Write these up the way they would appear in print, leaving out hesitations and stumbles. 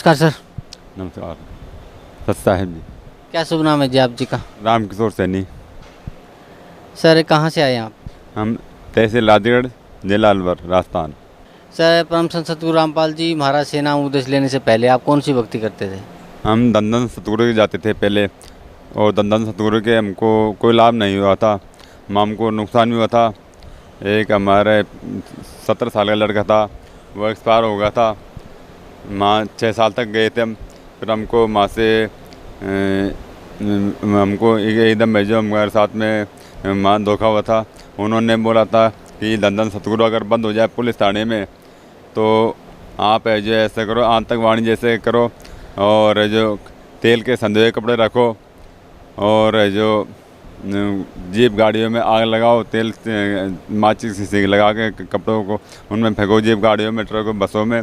नमस्कार सर। नमस्कार। सच साहिब जी। क्या शुभ नाम है जी आप जी का? राम किशोर सैनी। सर कहाँ से आए आप? हम तहसील लादीगढ़, जिला अलवर, राजस्थान। सर परम संत सतगुरु रामपाल जी महाराज से नाम उपदेश लेने से पहले आप कौन सी भक्ति करते थे? हम दंदन सतगुरु के जाते थे पहले, और दंदन सतगुरु के हमको कोई लाभ नहीं हुआ था, हमको नुकसान भी हुआ था। एक हमारे 17 साल का लड़का था, वो एक्सपायर हो गया था। माँ 6 साल तक गए थे हम, फिर हमको माँ से हमको एकदम भेजो, हमारे साथ में माँ धोखा हुआ था। उन्होंने बोला था कि दंदन सतगुरु अगर बंद हो जाए पुलिस थाने में तो आप जो ऐसे करो, आतंकवाणी जैसे करो, और जो तेल के संधे हुए कपड़े रखो, और जो जीप गाड़ियों में आग लगाओ, तेल माचिस से लगा के कपड़ों को उनमें फेंको, जीप गाड़ियों में, ट्रकों, बसों में,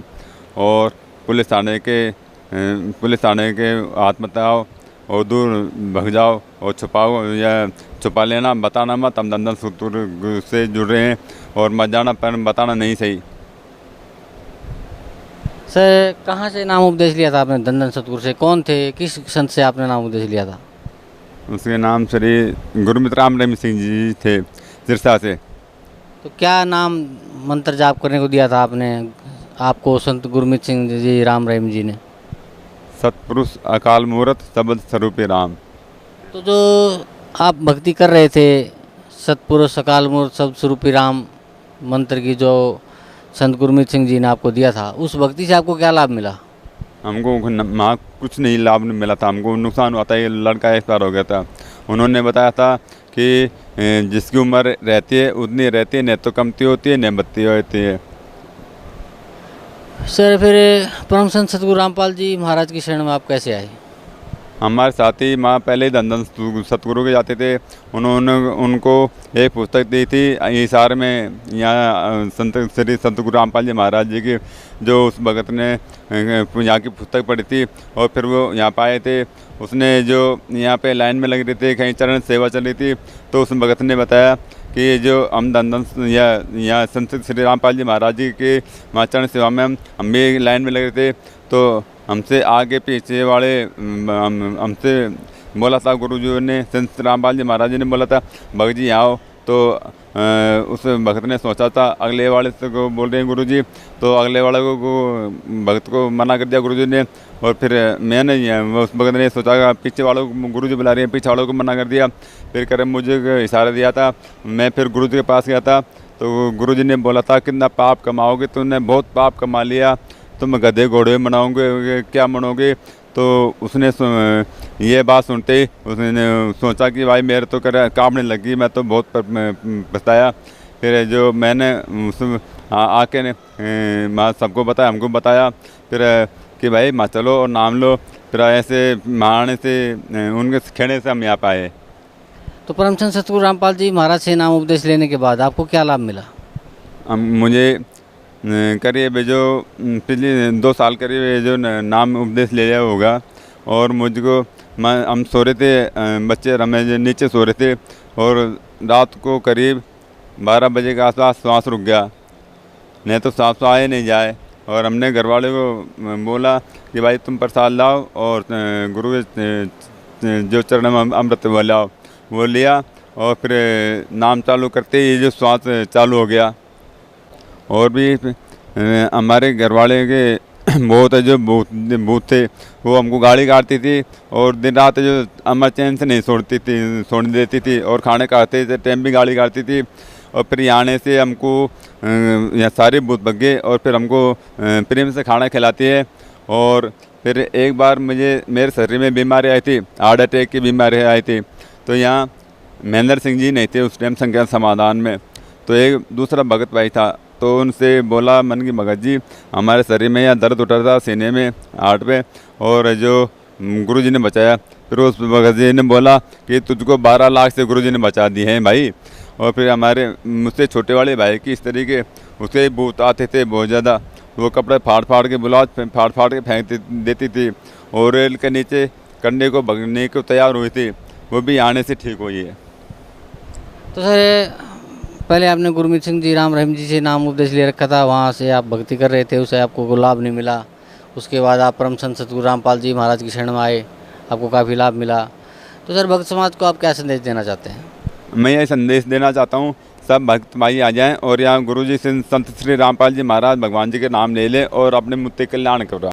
और पुलिस थाने के हाथ मत लगाओ और दूर भग जाओ और छुपाओ या छुपा लेना, बताना मत हम दंदन सतगुरु से जुड़ रहे हैं, और मत जाना, पर बताना नहीं सही। सर कहाँ से नाम उपदेश लिया था आपने दंदन सतगुरु से? कौन थे, किस संत से आपने नाम उपदेश लिया था? उसके नाम श्री गुरुमित राम रहीम सिंह जी थे, सिरसा से। तो क्या नाम मंत्र जाप करने को दिया था आपने, आपको संत गुरमीत सिंह जी राम रहीम जी ने? सतपुरुष अकाल मूर्त शब्द स्वरूपी राम। तो जो आप भक्ति कर रहे थे सतपुरुष अकाल मूर्त शब्द स्वरूपी राम मंत्र की, जो संत गुरमीत सिंह जी ने आपको दिया था, उस भक्ति से आपको क्या लाभ मिला? हमको वहाँ कुछ नहीं लाभ नहीं मिला था, हमको नुकसान हुआ था। ये लड़का एक्सपायर हो गया था। उन्होंने बताया था कि जिसकी उम्र रहती है उतनी रहती है, न तो कमती होती है न बत्ती होती है। सर फिर परम संत सतगुरु रामपाल जी महाराज की शरण में आप कैसे आए? हमारे साथी माँ पहले ही दंदन सतगुरु के जाते थे। उन्होंने उनको एक पुस्तक दी थी हिसार में, यहाँ संत श्री संत गुरु रामपाल जी महाराज जी की, जो उस भगत ने यहाँ की पुस्तक पढ़ी थी और फिर वो यहाँ पर आए थे। उसने जो यहाँ पे लाइन में लग रही थी, कहीं चरण सेवा चल रही थी, तो उस भगत ने बताया कि जो हम दंदन या संत श्री रामपाल जी महाराज जी के चरण सेवा में हम भी लाइन में लग रहे थे, तो हमसे आगे पीछे वाले हमसे बोला था, गुरुजी ने, संत रामपाल जी महाराज जी ने बोला था भगत जी यहाँ आओ। तो उस भगत ने सोचा था अगले वाले से को बोल रहे हैं गुरुजी, तो अगले वाले को भगत को मना कर दिया गुरुजी ने। और फिर मैंने उस भगत ने सोचा पीछे वालों को गुरुजी बुला रहे हैं, पीछे वालों को मना कर दिया। फिर कर मुझे इशारा दिया था, मैं फिर गुरुजी के पास गया था, तो गुरुजी ने बोला था कितना पाप कमाओगे, तुमने बहुत पाप कमा लिया, तुम गधे घोड़े मनाओगे क्या मनोगे। तो उसने ये बात सुनते ही उसने सोचा कि भाई मेरे तो कांपने लगी, मैं तो बहुत पछताया। फिर जो मैंने उस आके ने माँ सबको बताया, हमको बताया फिर कि भाई माँ चलो और नाम लो। फिर ऐसे महाराणे से उनके खेड़े से हम यहाँ पे आए। तो परमचंद सतगुरु रामपाल जी महाराज से नाम उपदेश लेने के बाद आपको क्या लाभ मिला? मुझे करीब जो पिछले 2 साल करीब जो नाम उपदेश ले लिया होगा, और मुझको हम सो रहे थे, बच्चे रमेश नीचे सो रहे थे, और रात को करीब 12 बजे के आसपास सांस रुक गया, नहीं तो सांस तो आए नहीं जाए। और हमने घर वाले को बोला कि भाई तुम प्रसाद लाओ और गुरु जो चरण में अमृत वो लाओ, वो लिया, और फिर नाम चालू करते ही जो श्वास चालू हो गया। और भी हमारे घर वाले के बहुत जो भूत थे, वो हमको गाली काटती थी, और दिन रात जो अम्मा चैन से नहीं सोने देती थी, और खाने खाते थे टाइम भी गाली काटती थी। और फिर यहाँ आने से हमको यहाँ सारे भूत भग गए, और फिर हमको प्रेम से खाना खिलाती है। और फिर एक बार मेरे शरीर में बीमारी आई थी, हार्ट अटैक की बीमारी आई थी, तो यहाँ महेंद्र सिंह जी नहीं थे उस टाइम संज्ञान समाधान में, तो एक दूसरा भगत भाई था। तो उनसे बोला मन की भगत जी हमारे शरीर में यहाँ दर्द उठ रहा था सीने में, हार्ट पे, और जो गुरुजी ने बचाया। फिर उस भगत जी ने बोला कि तुझको 12 लाख से गुरुजी ने बचा दिए हैं भाई। और फिर हमारे मुझसे छोटे वाले भाई की इस तरीके उसके भूत आते थे बहुत ज़्यादा, वो कपड़े फाड़ के ब्लाउज फाड़ के फेंक देती थी, और रेल के नीचे कंधे को भगने को तैयार हुई थी, वो भी आने से ठीक हुई है। तो सर पहले आपने गुरमीत सिंह जी राम रहीम जी से नाम उपदेश ले रखा था, वहाँ से आप भक्ति कर रहे थे, उसे आपको कोई लाभ नहीं मिला। उसके बाद आप परम संत सतगुरु रामपाल जी महाराज की शरण में आए, आपको काफ़ी लाभ मिला। तो सर भक्त समाज को आप क्या संदेश देना चाहते हैं? मैं ये संदेश देना चाहता हूँ, सब भक्त भाई आ जाएं और यहाँ गुरु जी से संत श्री रामपाल जी महाराज भगवान जी के नाम ले लें और अपने मुत्ते कल्याण करें।